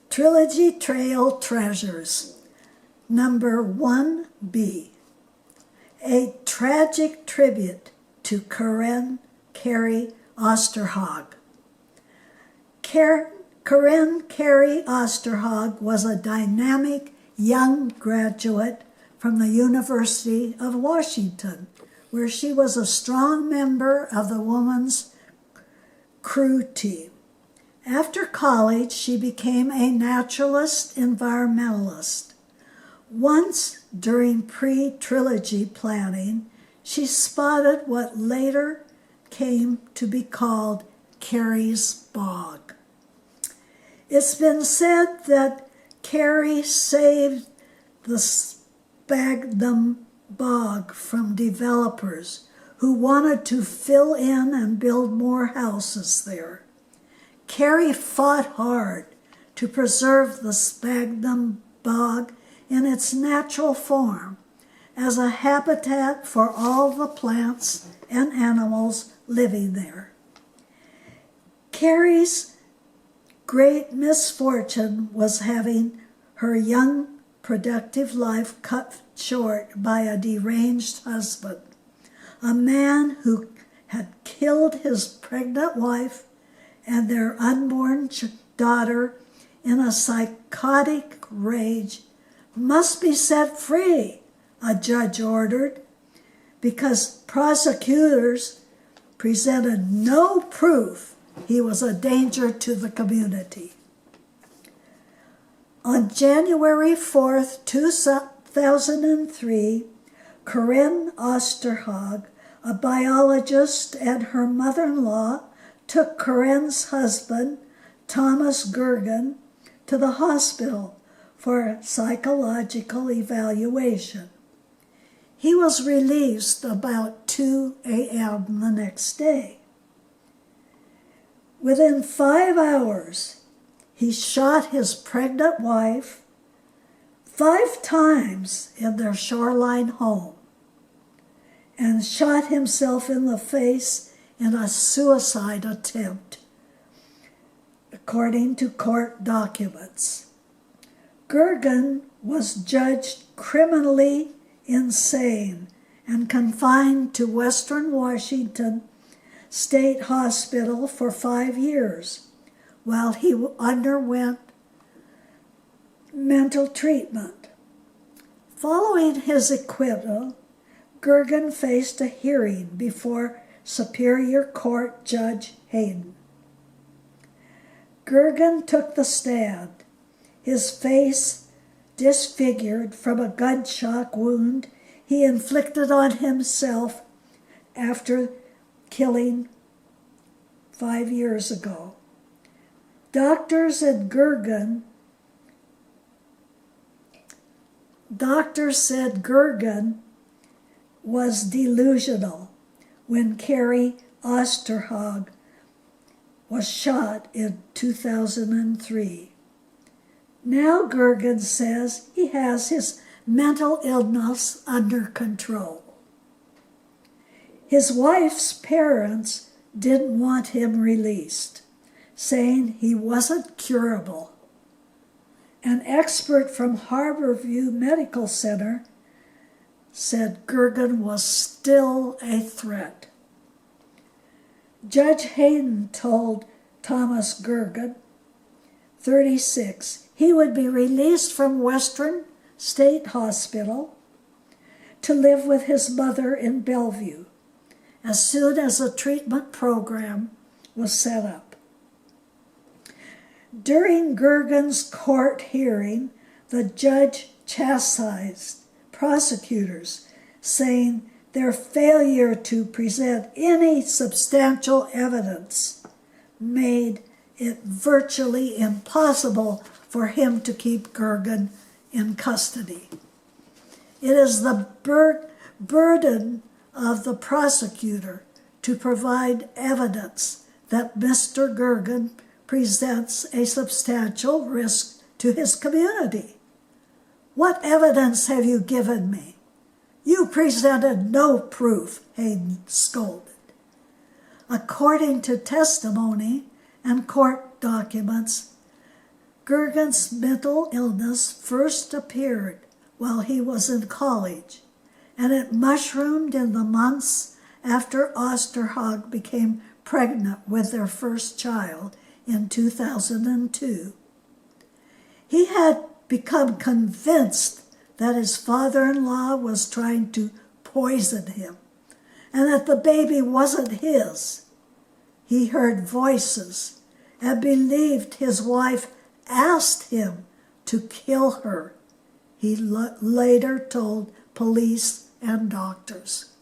Trilogy Trail Treasures, number 1B. A tragic tribute to Kari Osterhag. Kari Osterhag was a dynamic young graduate from the University of Washington, where she was a strong member of the women's crew team. After college, she became a naturalist environmentalist. Once, during pre-trilogy planning, she spotted what later came to be called Kari's Bog. It's been said that Kari saved the Sphagnum Bog from developers who wanted to fill in and build more houses there. Kari fought hard to preserve the Sphagnum Bog in its natural form as a habitat for all the plants and animals living there. Kari's great misfortune was having her young, productive life cut short by a deranged husband, a man who had killed his pregnant wife and their unborn daughter in a psychotic rage. Must be set free, a judge ordered, because prosecutors presented no proof he was a danger to the community. On January 4th, 2003, Kari Osterhag, a biologist, and her mother-in-law took Kari's husband, Thomas Gergen, to the hospital for psychological evaluation. He was released about 2 a.m. the next day. Within 5 hours, he shot his pregnant wife 5 times in their shoreline home and shot himself in the face in a suicide attempt, according to court documents. Gergen was judged criminally insane and confined to Western Washington State Hospital for 5 years while he underwent mental treatment. Following his acquittal, Gergen faced a hearing before Superior Court Judge Hayden. Gergen took the stand, his face disfigured from a gunshot wound he inflicted on himself after killing 5 years ago. Doctors said Gergen was delusional when Kari Osterhag was shot in 2003. Now Gergen says he has his mental illness under control. His wife's parents didn't want him released, saying he wasn't curable. An expert from Harborview Medical Center said Gergen was still a threat. Judge Hayden told Thomas Gergen, 36, he would be released from Western State Hospital to live with his mother in Bellevue as soon as a treatment program was set up. During Gergen's court hearing, the judge chastised prosecutors, saying their failure to present any substantial evidence made it virtually impossible for him to keep Gergen in custody. It is the burden of the prosecutor to provide evidence that Mr. Gergen presents a substantial risk to his community. What evidence have you given me? You presented no proof, Hayden scolded. According to testimony and court documents, Gergen's mental illness first appeared while he was in college, and it mushroomed in the months after Osterhag became pregnant with their first child in 2002. He had become convinced that his father-in-law was trying to poison him and that the baby wasn't his. He heard voices and believed his wife asked him to kill her. He later told police and doctors.